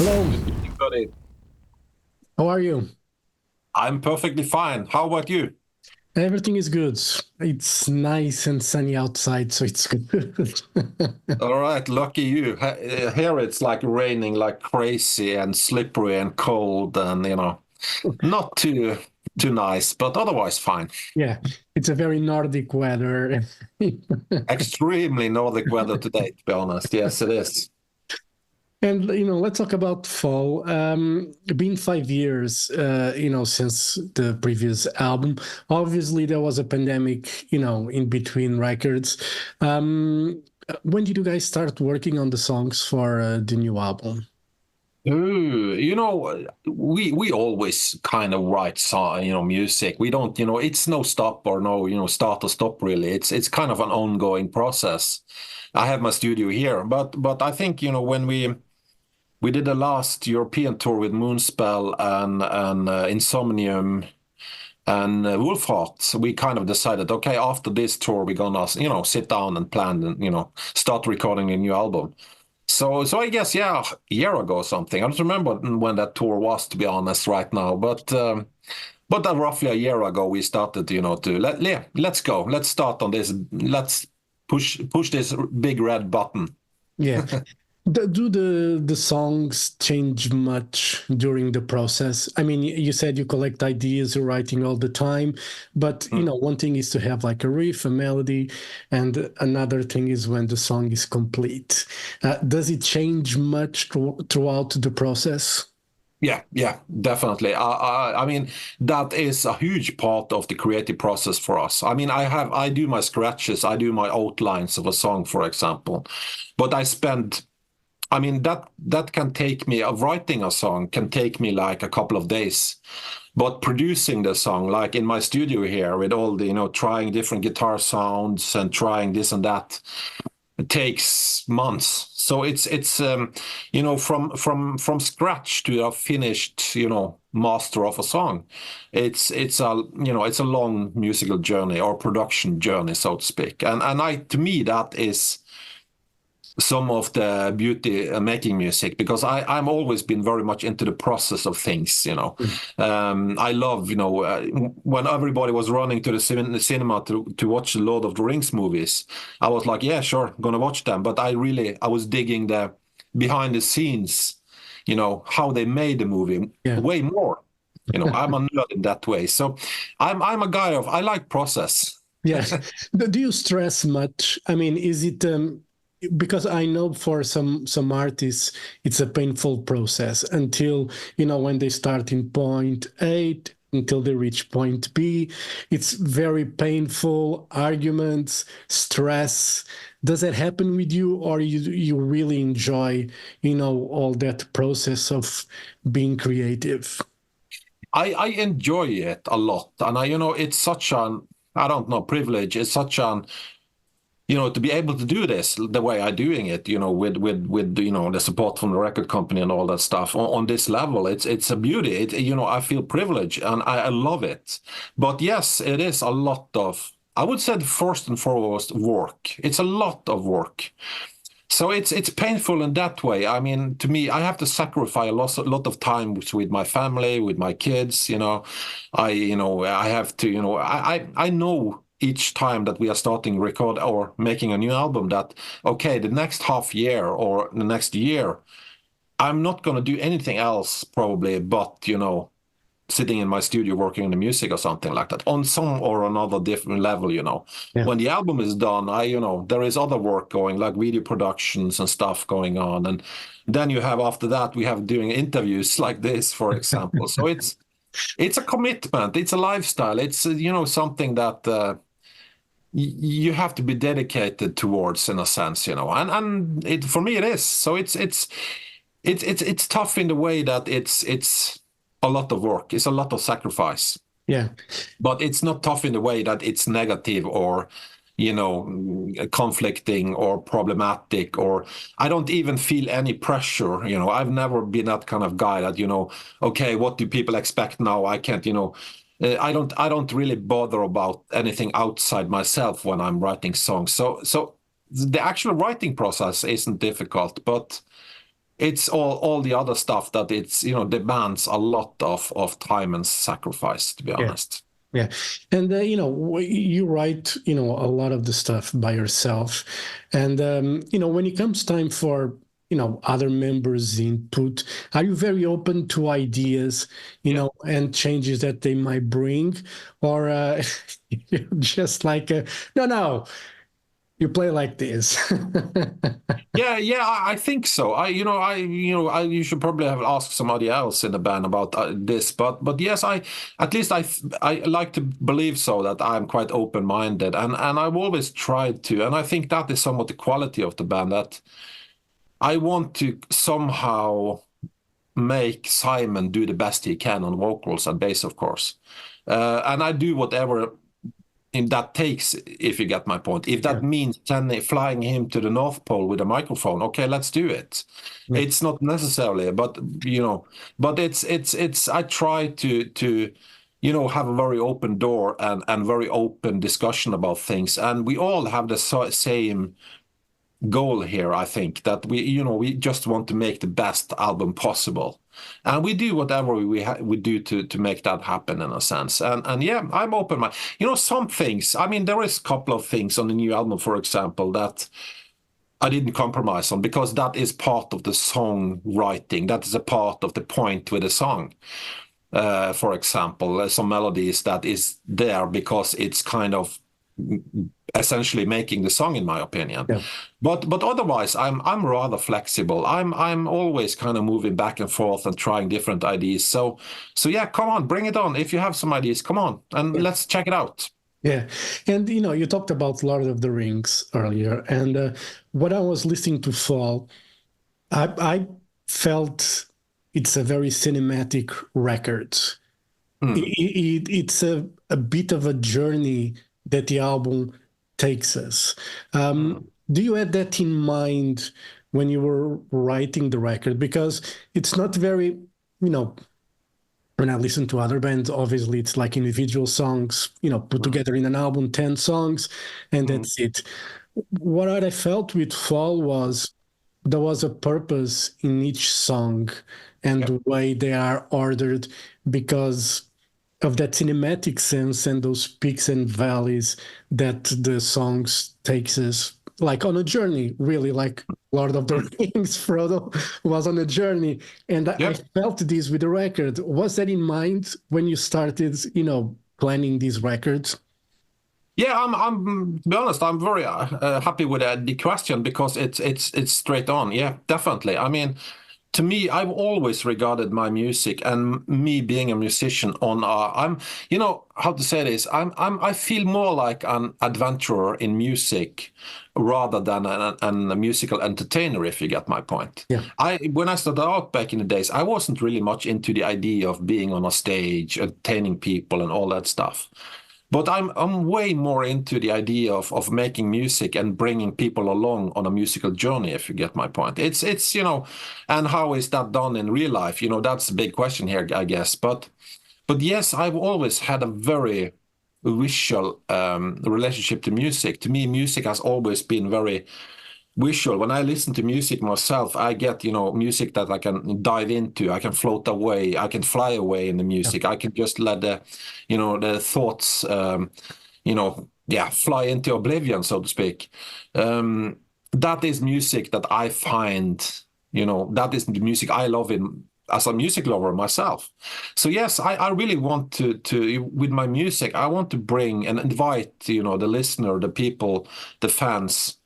Hello, Buddy. how are you? I'm perfectly fine. How about you? Everything is good. It's nice and sunny outside, so it's good. All right, lucky you. Here it's like raining like crazy and slippery and cold and not too nice, but otherwise fine. Yeah, it's a very Nordic weather. Extremely Nordic weather today, to be honest. Yes, it is. And let's talk about fall. Been 5 years, since the previous album. Obviously, there was a pandemic, in between records. When did you guys start working on the songs for the new album? Ooh, we always kind of write music. We don't, it's no stop or no, start or stop really. It's kind of an ongoing process. I have my studio here, but I think, when we did the last European tour with Moonspell and Insomnium and Wolfheart. We kind of decided, okay, after this tour, we're gonna, sit down and plan and, start recording a new album. So I guess, yeah, a year ago or something. I don't remember when that tour was, to be honest, right now. But roughly a year ago, we started, let's go. Let's start on this. Let's push this big red button. Yeah. Do the songs change much during the process? I mean, you said you collect ideas, you're writing all the time, but one thing is to have like a riff, a melody, and another thing is when the song is complete. Does it change much throughout the process? Yeah, definitely. I mean, that is a huge part of the creative process for us. I mean, I do my scratches, I do my outlines of a song, for example, but I mean, that can take me, writing a song can take me like a couple of days. But producing the song, like in my studio here with all the, trying different guitar sounds and trying this and that, it takes months. So from scratch to a finished, master of a song. It's a long musical journey or production journey, so to speak. And to me that is some of the beauty making music, because I'm always been very much into the process of things. Mm. I love, when everybody was running to the cinema to watch the Lord of the Rings movies, I was like, yeah, sure, gonna watch them. But I was digging the behind the scenes, how they made the movie Yeah. way more. I'm a nerd in that way. So I'm a guy I like process. Yeah. Do you stress much? I mean, is it because I know for some artists it's a painful process until when they start in point A until they reach point B. It's very painful, arguments, stress. Does that happen with you, or you really enjoy all that process of being creative? I enjoy it a lot, and it's such an, I don't know, privilege. It's such an, to be able to do this the way I'm doing it, with the support from the record company and all that stuff on this level. It's a beauty. I feel privileged and I love it. But yes, it is a lot of, I would say, first and foremost, work. It's a lot of work. So it's painful in that way. I mean, to me, I have to sacrifice a lot of time with my family, with my kids. I have to. I know each time that we are starting record or making a new album that, okay, the next half year or the next year, I'm not going to do anything else probably, but sitting in my studio working on the music or something like that on some or another different level. Yeah. When the album is done, there is other work going, like video productions and stuff going on. And then you have, after that, we have doing interviews like this, for example. So it's a commitment, it's a lifestyle, it's something that you have to be dedicated towards, in a sense, and it, for me it is. So it's tough in the way that it's a lot of work. It's a lot of sacrifice, Yeah. but it's not tough in the way that it's negative or, conflicting or problematic, or I don't even feel any pressure. I've never been that kind of guy that, okay, what do people expect now? I can't, I don't really bother about anything outside myself when I'm writing songs. So the actual writing process isn't difficult, but it's all the other stuff that it's, demands a lot of time and sacrifice, to be honest. Yeah. And, you write, a lot of the stuff by yourself. And, when it comes time for, other members' input, are you very open to ideas, and changes that they might bring? Or just like, no, you play like this? Yeah, I think so. You should probably have asked somebody else in the band about this, but yes, at least I like to believe so, that I'm quite open-minded, and I've always tried to, and I think that is somewhat the quality of the band, that I want to somehow make Simon do the best he can on vocals and bass, of course, and I do whatever in that takes, if you get my point. If that means flying him to the North Pole with a microphone, okay, let's do it. It's not necessarily, but it's I try to have a very open door and very open discussion about things, and we all have the same goal here. I think that we just want to make the best album possible, and we do whatever we do to make that happen, in a sense. And yeah, I'm open. Some things, I mean, there is a couple of things on the new album, for example, that I didn't compromise on, because that is part of the song writing. That is a part of the point with the song. For example, some melodies that is there because it's kind of essentially making the song, in my opinion. But otherwise, I'm rather flexible. I'm always kind of moving back and forth and trying different ideas. So yeah, come on, bring it on. If you have some ideas, come on and let's check it out. Yeah. And you talked about Lord of the Rings earlier, and when I was listening to Fall, I felt it's a very cinematic record. It's a bit of a journey that the album takes us. Do you had that in mind when you were writing the record? Because it's not very, when I listen to other bands, obviously it's like individual songs, put together in an album, 10 songs, and that's it. What I felt with Fall was there was a purpose in each song and the way they are ordered, because of that cinematic sense and those peaks and valleys that the songs takes us, like on a journey, really, like Lord of the Rings. Frodo was on a journey, and I felt this with the record. Was that in mind when you started, planning these records? Yeah, I'm to be honest, I'm very happy with the question, because it's straight on. Yeah, definitely. I mean, to me, I've always regarded my music and me being a musician on I'm, how to say this, I feel more like an adventurer in music rather than a musical entertainer, if you get my point. Yeah. When I started out back in the days, I wasn't really much into the idea of being on a stage, entertaining people and all that stuff. But I'm way more into the idea of making music and bringing people along on a musical journey, if you get my point. It's and how is that done in real life? That's a big question here, I guess. But yes, I've always had a very visual relationship to music. To me, music has always been very visual. When I listen to music myself, I get, music that I can dive into. I can float away. I can fly away in the music. I can just let the thoughts, fly into oblivion, so to speak. That is music that I find, that is the music I love as a music lover myself. So yes, I really want to with my music, I want to bring and invite, the listener, the people, the fans,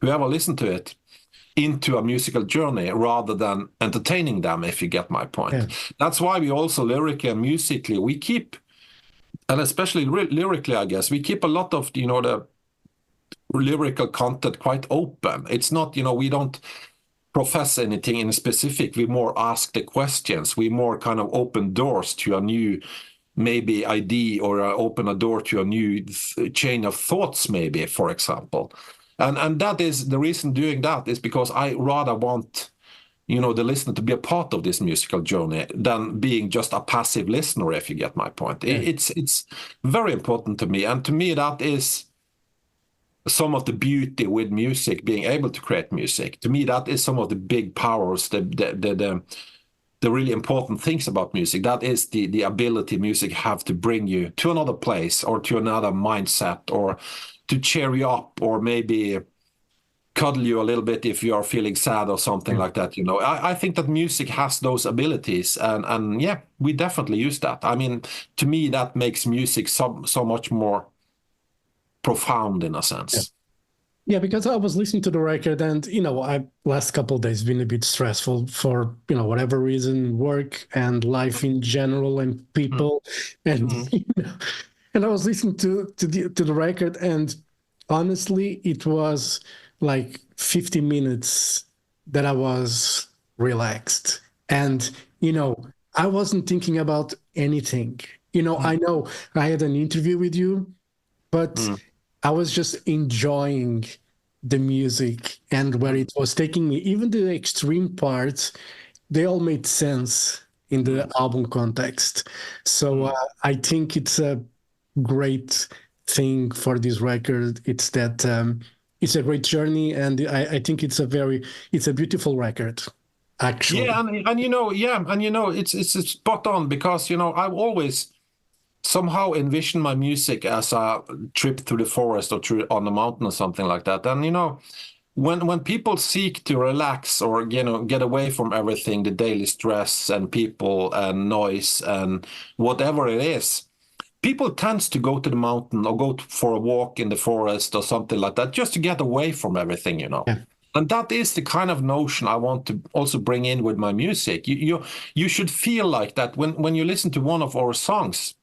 whoever listen to it, into a musical journey rather than entertaining them, if you get my point. Yeah. That's why we also lyrically and musically, we keep, and especially lyrically, I guess, we keep a lot of, the lyrical content quite open. It's not, we don't profess anything in specific. We more ask the questions. We more kind of open doors to a new maybe idea, or open a door to a new chain of thoughts, maybe, for example. And that is the reason doing that is because I rather want, the listener to be a part of this musical journey than being just a passive listener, if you get my point. Yeah. It's very important to me. And to me, that is some of the beauty with music, being able to create music. To me, that is some of the big powers, the really important things about music. That is the ability music have to bring you to another place or to another mindset, or to cheer you up, or maybe cuddle you a little bit if you are feeling sad or something like that. I think that music has those abilities, and yeah, we definitely use that. I mean, to me, that makes music so much more profound in a sense. Yeah, because I was listening to the record, and I last couple of days been a bit stressful for whatever reason, work and life in general, and people, and and I was listening to the record, and honestly, it was like 50 minutes that I was relaxed, and I wasn't thinking about anything. I know I had an interview with you, but I was just enjoying the music and where it was taking me. Even the extreme parts, they all made sense in the album context. So I think it's a great thing for this record. It's that it's a great journey, and I think it's a beautiful record, actually. Yeah, it's spot on, because I've always somehow envision my music as a trip through the forest or through on the mountain or something like that. And when people seek to relax or get away from everything, the daily stress and people and noise and whatever it is, people tends to go to the mountain or go for a walk in the forest or something like that, just to get away from everything. Yeah. And that is the kind of notion I want to also bring in with my music. You should feel like that when you listen to one of our songs.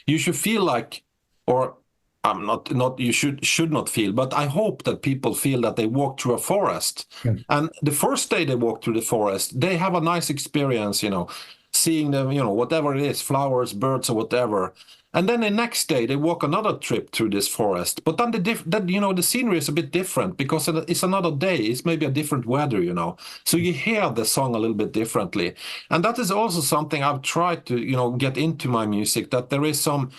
You should feel like, or I'm not you should not feel, but I hope that people feel that they walk through a forest. And the first day they walk through the forest, they have a nice experience, seeing them, whatever it is, flowers, birds, or whatever. And then the next day they walk another trip through this forest. But then the scenery is a bit different, because it's another day. It's maybe a different weather, So you hear the song a little bit differently. And that is also something I've tried to, get into my music, that there is some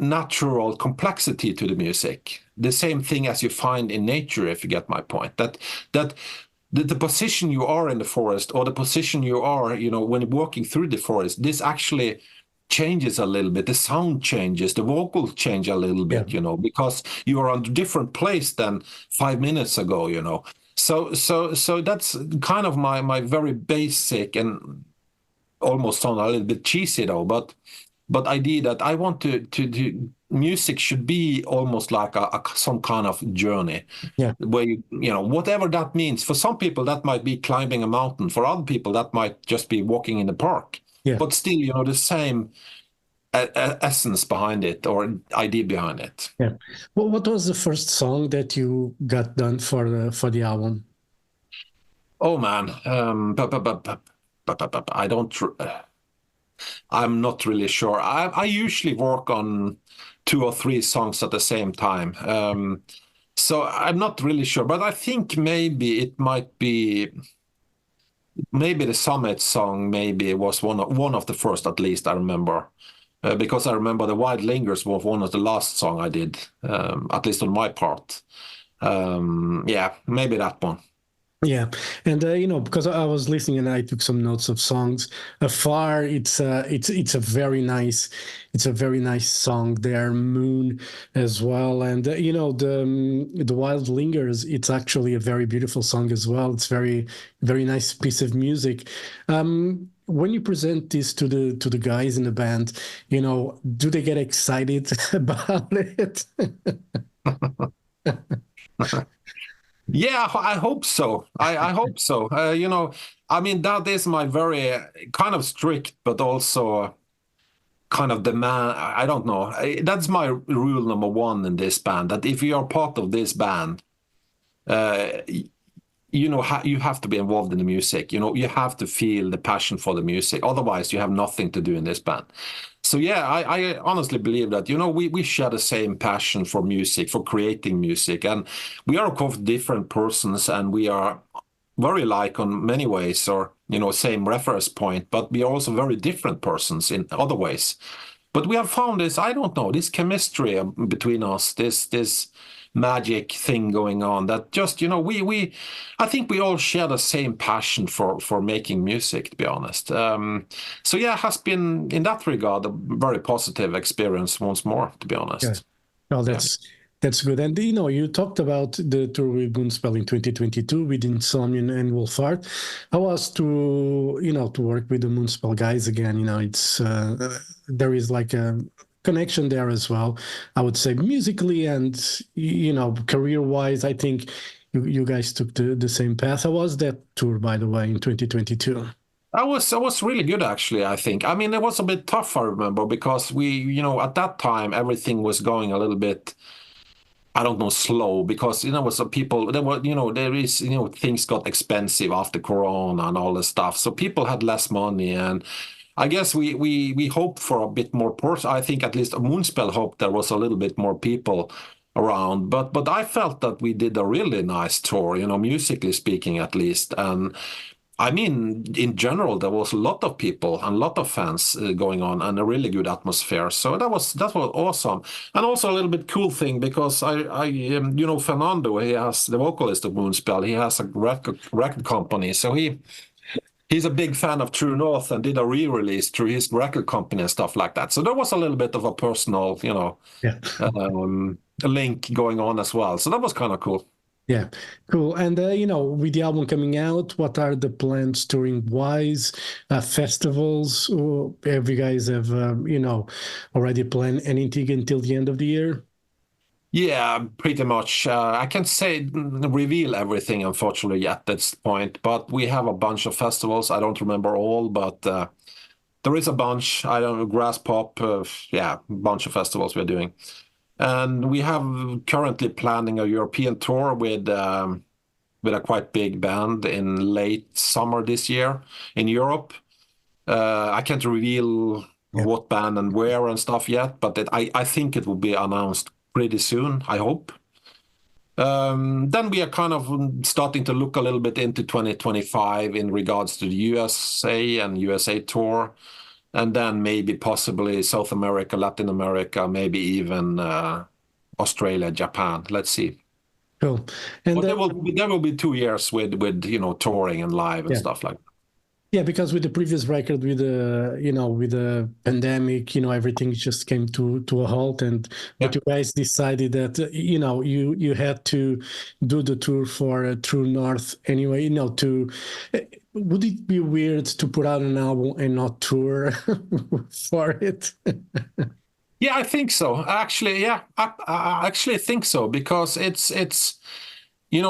natural complexity to the music. The same thing as you find in nature, if you get my point. That the position you are in the forest, or the position you are, when walking through the forest, this actually changes a little bit. The sound changes, the vocals change a little bit, because you are on a different place than 5 minutes ago. So that's kind of my very basic, and almost sound a little bit cheesy though, but idea that I want to music should be almost like some kind of journey. Where whatever that means. For some people that might be climbing a mountain. For other people that might just be walking in the park. But still, the same essence behind it, or idea behind it. Yeah. Well, what was the first song that you got done for the album? Oh man, I don't. I'm not really sure. I usually work on 2 or 3 songs at the same time. So I'm not really sure, but I think maybe it might be. Maybe the Summit song maybe was one of the first, at least I remember, because I remember the Wild Lingers was one of the last song I did, at least on my part. Yeah, maybe that one. Yeah, and because I was listening and I took some notes of songs. Afar, it's a very nice song there. Moon as well, and the Wild Lingers. It's actually a very beautiful song as well. It's very nice piece of music. When you present this to the guys in the band, do they get excited about it? Yeah, I hope so. I hope so. I mean, that is my very kind of strict, but also kind of demand. I don't know. That's my rule number 1 in this band, that if you are part of this band, you have to be involved in the music. You have to feel the passion for the music. Otherwise, you have nothing to do in this band. So yeah, I honestly believe that, we share the same passion for music, for creating music. And we are, of course, different persons, and we are very alike on many ways, or, same reference point, but we are also very different persons in other ways. But we have found this, I don't know, this chemistry between us, this magic thing going on that just, I think we all share the same passion for making music, to be honest. So yeah, it has been, in that regard, a very positive experience once more, to be Yeah. honest. Oh, Yeah. that's good. And you talked about the tour with Moonspell in 2022 with Insomnium and Wolfart. How was to work with the Moonspell guys again? It's there is like a connection there as well. I would say musically and career-wise, I think you guys took the same path. How was that tour, by the way, in 2022? I was really good, actually, I think. I mean, it was a bit tough, I remember, because at that time, everything was going a little bit, I don't know, slow, because was some people there were there is things got expensive after Corona and all this stuff, so people had less money, and I guess we hoped for a bit more person. I think at least Moonspell hoped there was a little bit more people around, but I felt that we did a really nice tour, musically speaking, at least. And I mean, in general, there was a lot of people and a lot of fans going on, and a really good atmosphere. So that was awesome, and also a little bit cool thing, because Fernando, he has the vocalist of Moonspell. He has a record company, so he's a big fan of True North and did a re-release through his record company and stuff like that. So there was a little bit of a personal, Yeah. link going on as well. So that was kind of cool. Yeah, cool. And with the album coming out, what are the plans touring wise? Festivals? Or have you guys have already planned anything until the end of the year? Yeah, pretty much. I can't say reveal everything, unfortunately, at this point, but we have a bunch of festivals. I don't remember all, but there is a bunch. I don't know, Grass Pop, yeah, a bunch of festivals we're doing. And we have currently planning a European tour with a quite big band in late summer this year in Europe. I can't reveal Yeah. what band and where and stuff yet, but I think it will be announced pretty soon, I hope. Then we are kind of starting to look a little bit into 2025 in regards to the USA and USA tour, and then maybe possibly South America, Latin America, maybe even Australia, Japan. Let's see. Cool. And But there will be 2 years with touring and live and yeah. stuff like that. Yeah, because with the previous record, with the pandemic, everything just came to a halt, and Yeah. but you guys decided that you had to do the tour for True North anyway. Would it be weird to put out an album and not tour for it? Yeah, I think so. Actually, yeah, I actually think so, because it's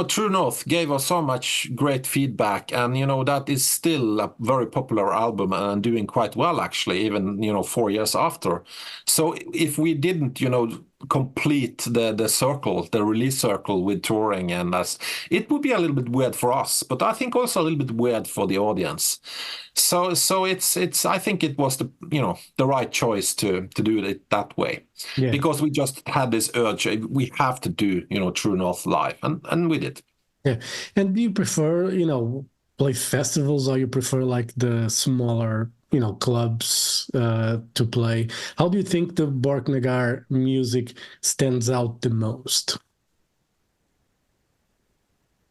True North gave us so much great feedback, and that is still a very popular album and doing quite well, actually, even 4 years after. So if we didn't complete the circle, the release circle, with touring, and it would be a little bit weird for us, but I think also a little bit weird for the audience. So it's I think it was the right choice to do it that way. Yeah. Because we just had this urge, we have to do True North live, and we did. Yeah. And do you prefer, play festivals, or you prefer like the smaller, clubs to play? How do you think the Borknagar music stands out the most?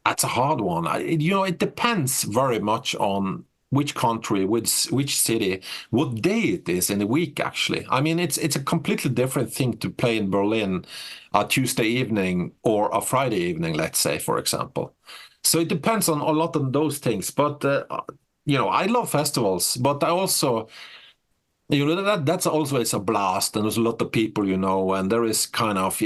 That's a hard one. It depends very much on which country, which city, what day it is in the week, actually. I mean, it's a completely different thing to play in Berlin a Tuesday evening or a Friday evening, let's say, for example. So it depends on a lot of those things. But, I love festivals, but I also, that's always a blast, and there's a lot of people, and there is kind of,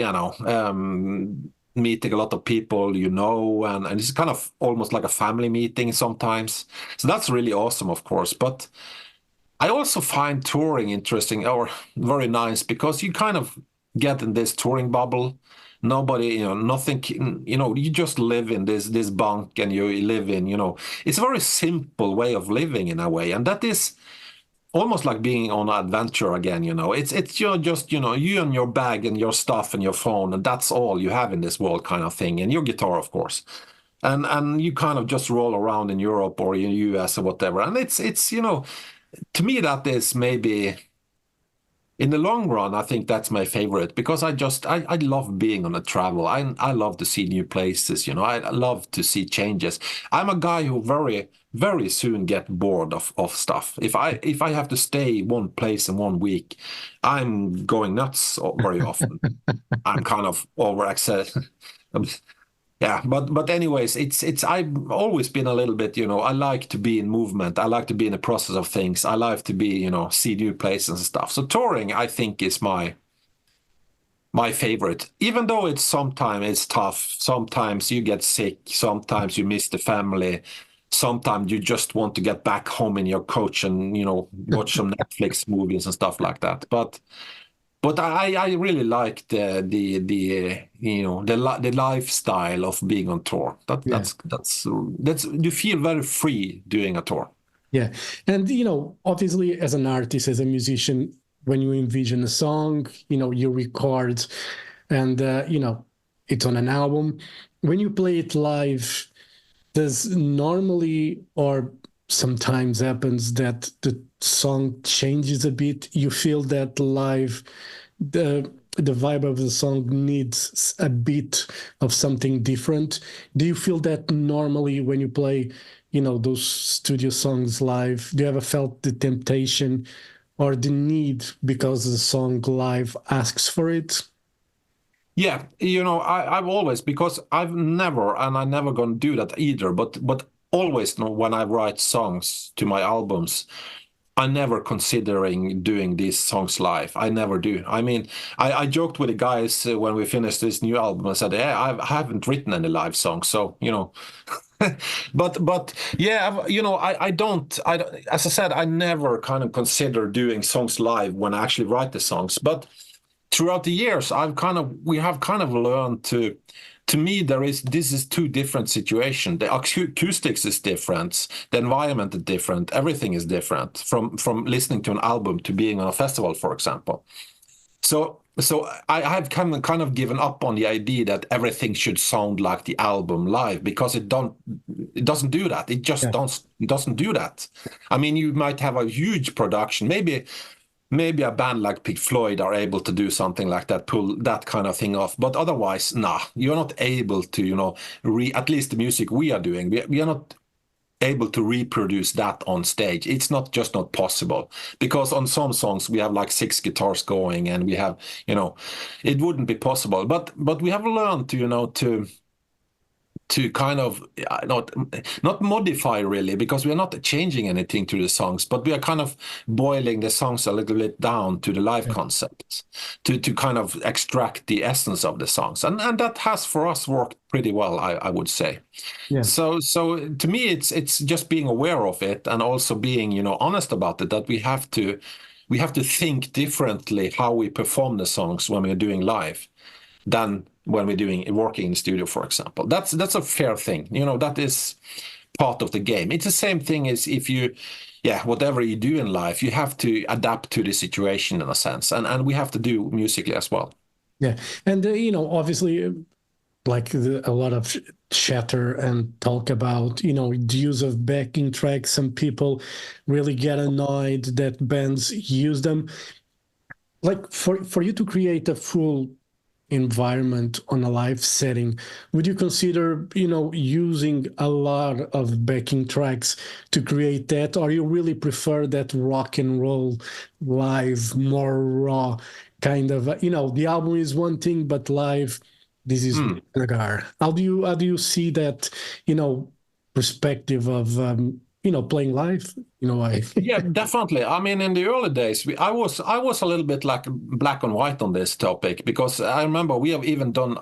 meeting a lot of people, and it's kind of almost like a family meeting sometimes. So that's really awesome, of course. But I also find touring interesting, or very nice, because you kind of get in this touring bubble. Nobody, nothing, you just live in this bunk, and you live in, it's a very simple way of living in a way. And that is almost like being on an adventure again. It's just you and your bag and your stuff and your phone, and that's all you have in this world, kind of thing, and your guitar, of course, and you kind of just roll around in Europe or in US or whatever. And it's to me, that is maybe in the long run, I think that's my favorite because I love being on a travel. I love to see new places, you know. I love to see changes. I'm a guy who very soon get bored of stuff. If I have to stay one place in 1 week, I'm going nuts very often. I'm kind of overexcited. Yeah, but anyways, it's I've always been a little bit, you know, I like to be in movement. I like to be in the process of things. I like to be, you know, see new places and stuff. So touring, I think, is my favorite. Even though sometimes it's tough. Sometimes you get sick. Sometimes you miss the family. Sometimes you just want to get back home in your couch and, you know, watch some Netflix movies and stuff like that. But I really like the you know the lifestyle of being on tour. Yeah. That's you feel very free doing a tour. Yeah. And, you know, obviously, as an artist, as a musician, when you envision a song, you know, you record and, you know, it's on an album. When you play it live, does normally or sometimes happens that the song changes a bit? You feel that live, the vibe of the song needs a bit of something different. Do you feel that normally when you play, you know, those studio songs live? Do you ever felt the temptation or the need because the song live asks for it? Yeah, you know, I've always because I've never and I'm never gonna do that either. But always, you know, when I write songs to my albums, I never considering doing these songs live. I never do. I mean, I joked with the guys when we finished this new album. I said, "Yeah, I haven't written any live songs, so you know." But yeah, you know, I don't. As I said, I never kind of consider doing songs live when I actually write the songs. But throughout the years, we have kind of learned to. To me, this is two different situations. The acoustics is different, the environment is different, everything is different from listening to an album to being on a festival, for example. So I've kind of given up on the idea that everything should sound like the album live because it doesn't do that. It just Yeah. doesn't do that. I mean, you might have a huge production, maybe a band like Pink Floyd are able to do something like that, pull that kind of thing off. But otherwise, nah, you're not able to, you know, at least the music we are doing, we are not able to reproduce that on stage. It's just not possible because on some songs we have like 6 guitars going and we have, you know, it wouldn't be possible. But we have learned to, you know, to kind of not modify really because we are not changing anything to the songs, but we are kind of boiling the songs a little bit down to the live concepts to kind of extract the essence of the songs, and that has for us worked pretty well, I would say. Yeah. So to me, it's just being aware of it and also being, you know, honest about it, that we have to think differently how we perform the songs when we're doing live than when we're working in the studio, for example. That's a fair thing. You know, that is part of the game. It's the same thing as if whatever you do in life, you have to adapt to the situation in a sense, and we have to do musically as well. Yeah. And, you know, obviously, like a lot of chatter and talk about, you know, the use of backing tracks. Some people really get annoyed that bands use them. Like for you to create a full environment on a live setting, would you consider, you know, using a lot of backing tracks to create that, or you really prefer that rock and roll live, more raw kind of, you know, the album is one thing, but live, this is Borknagar. How do you see that, you know, perspective of you know, playing live? You know, Yeah, definitely. I mean, in the early days, I was a little bit like black and white on this topic because I remember we have even done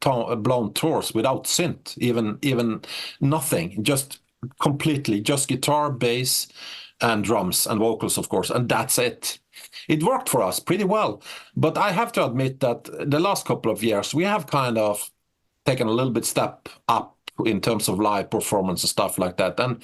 blown tours without synth, even nothing, just completely just guitar, bass, and drums and vocals, of course, and that's it. It worked for us pretty well, but I have to admit that the last couple of years we have kind of taken a little bit step up in terms of live performance and stuff like that, and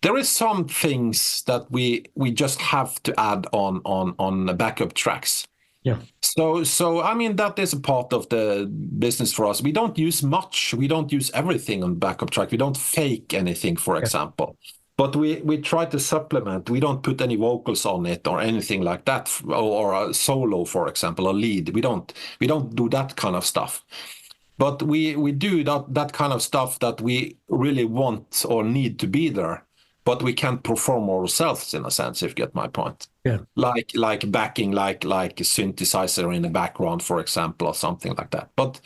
there is some things that we just have to add on the backup tracks. yeah. So I mean that is a part of the business for us. We don't use much. We don't use everything on backup track. We don't fake anything, for example. but we try to supplement. We don't put any vocals on it or anything like that, or a solo, for example, a lead. We don't do that kind of stuff. But we do that kind of stuff that we really want or need to be there, but we can't perform ourselves, in a sense, if you get my point. Yeah. Like backing, like a synthesizer in the background, for example, or something like that. But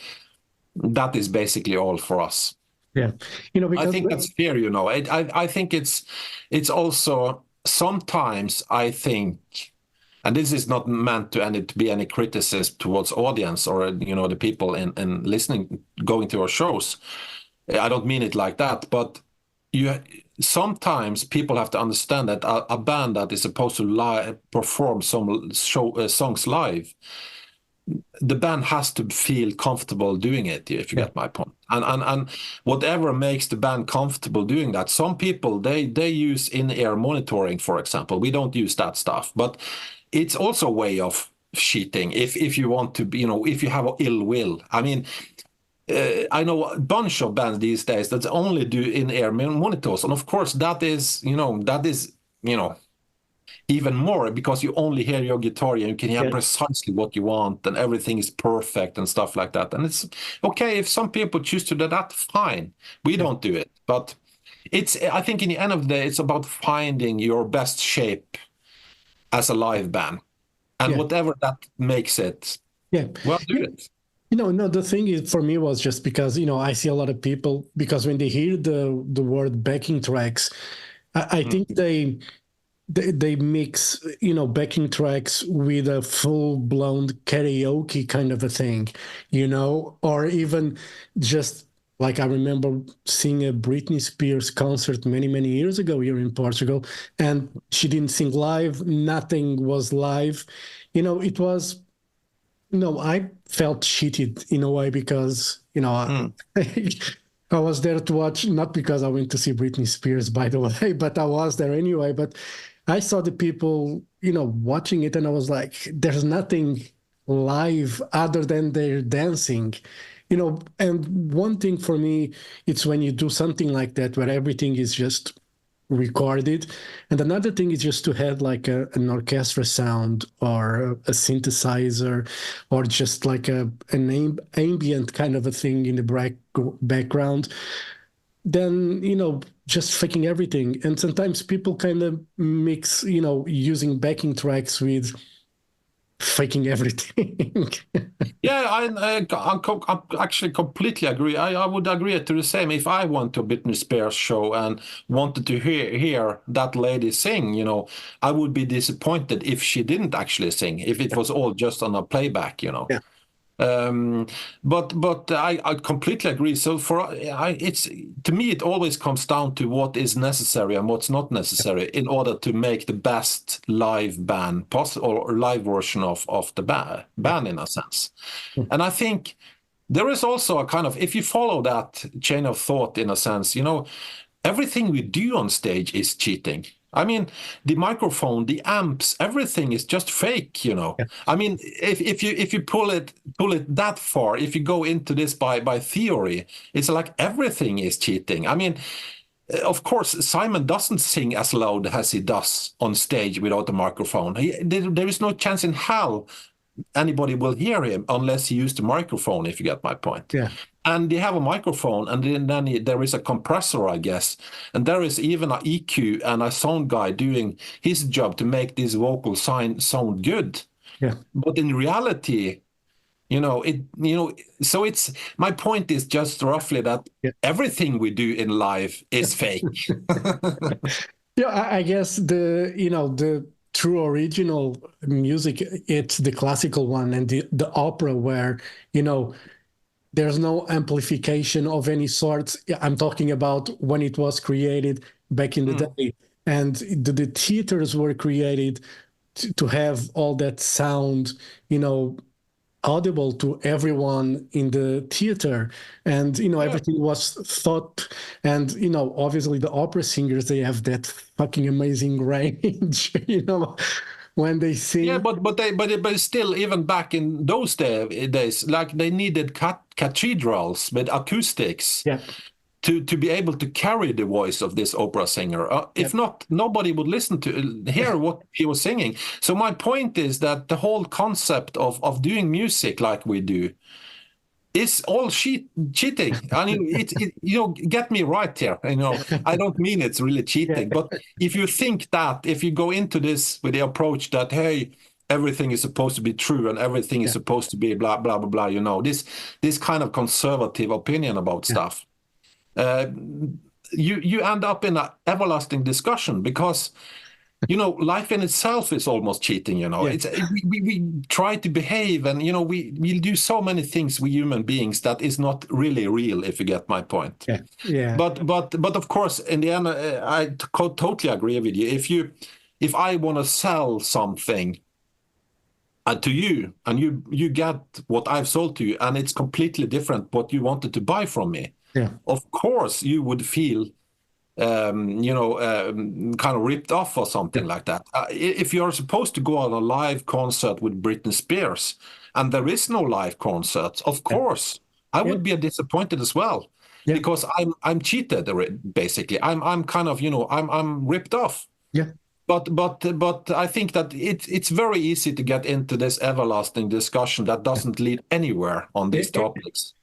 that is basically all for us. Yeah. I Because think that's fair, I think it's also sometimes, I think, and this is not meant to be any criticism towards audience or the people in listening, going to our shows. I don't mean it like that, but sometimes people have to understand that a band that is supposed to perform some songs live, the band has to feel comfortable doing it, if you get my point. And whatever makes the band comfortable doing that. Some people, they use in-ear monitoring, for example. We don't use that stuff, but it's also a way of cheating if you want to be, if you have ill will. I mean, I know a bunch of bands these days that only do in-ear monitors, and of course that is even more, because you only hear your guitar and you can hear precisely what you want and everything is perfect and stuff like that. And it's okay if some people choose to do that, fine. We don't do it. But I think in the end of the day, it's about finding your best shape as a live band. And whatever that makes it, well, do it. No, the thing is, for me, was just because, I see a lot of people, because when they hear the word backing tracks, I think they mix, backing tracks with a full-blown karaoke kind of a thing, or even just like I remember seeing a Britney Spears concert many, many years ago here in Portugal, and she didn't sing live. Nothing was live. It was, I felt cheated in a way because, I was there to watch, not because I went to see Britney Spears, by the way, but I was there anyway. But I saw the people, watching it, and I was like, there's nothing live other than their dancing, And one thing for me, it's when you do something like that, where everything is just recorded. And another thing is just to have like an orchestra sound or a synthesizer or just like an ambient kind of a thing in the background. Then, just faking everything. And sometimes people kind of mix, using backing tracks with faking everything. Yeah, I actually completely agree. I would agree to the same. If I went to a Britney Spears show and wanted to hear that lady sing, I would be disappointed if she didn't actually sing, if it was all just on a playback, Yeah. But I completely agree. So it's, to me, it always comes down to what is necessary and what's not necessary in order to make the best live band possible, or live version of the band in a sense. And I think there is also a kind of, if you follow that chain of thought in a sense, everything we do on stage is cheating. I mean, the microphone, the amps, everything is just fake, Yeah. I mean, if you pull it that far, if you go into this by theory, it's like everything is cheating. I mean, of course, Simon doesn't sing as loud as he does on stage without a microphone. There is no chance in hell anybody will hear him unless he used the microphone, if you get my point. Yeah. And they have a microphone, and then there is a compressor, I guess. And there is even an EQ and a sound guy doing his job to make this vocal sound good. Yeah. But in reality, so it's, my point is just roughly that everything we do in live is fake. Yeah, I guess the true original music, it's the classical one and the opera where, there's no amplification of any sort. I'm talking about when it was created back in the day. And the theaters were created to have all that sound, audible to everyone in the theater. And, everything was thought. And, obviously the opera singers, they have that fucking amazing range, when they sing. Yeah, but still, even back in those days, like they needed cathedrals with acoustics. Yeah. to be able to carry the voice of this opera singer. If not, nobody would listen to hear what he was singing. So my point is that the whole concept of doing music like we do is all cheating. I mean, get me right here. I don't mean it's really cheating, but if you think that, if you go into this with the approach that, hey, everything is supposed to be true and everything is supposed to be blah, blah, blah, blah, this kind of conservative opinion about stuff, you end up in an everlasting discussion because, life in itself is almost cheating, It's we try to behave and, we do so many things, we human beings, that is not really real, if you get my point. Yeah. But of course, in the end, I totally agree with you. If I want to sell something to you, and you get what I've sold to you, and it's completely different what you wanted to buy from me, of course you would feel kind of ripped off or something like that. If you're supposed to go on a live concert with Britney Spears and there is no live concert, of course I would be disappointed as well, because I'm cheated basically. I'm kind of I'm ripped off. But I think that it's very easy to get into this everlasting discussion that doesn't lead anywhere on these topics.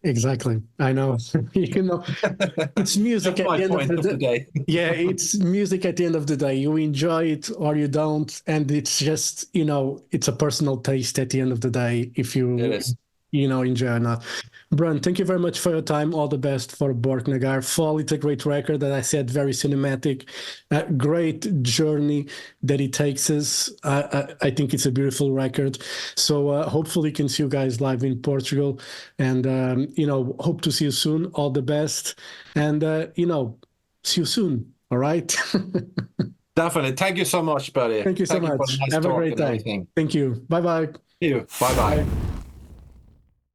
Exactly. I know. It's music at the end of the day. Yeah, it's music at the end of the day. You enjoy it or you don't, and it's just, it's a personal taste at the end of the day if you enjoy or not. Brun, thank you very much for your time. All the best for Borknagar. Fall, it's a great record, as I said, very cinematic, great journey that it takes us. I think it's a beautiful record. So hopefully can see you guys live in Portugal, and, hope to see you soon. All the best. And, see you soon. All right. Definitely. Thank you so much, buddy. Thank you so much. Nice Have a great day. Thank you. Bye-bye. See you. Bye-bye.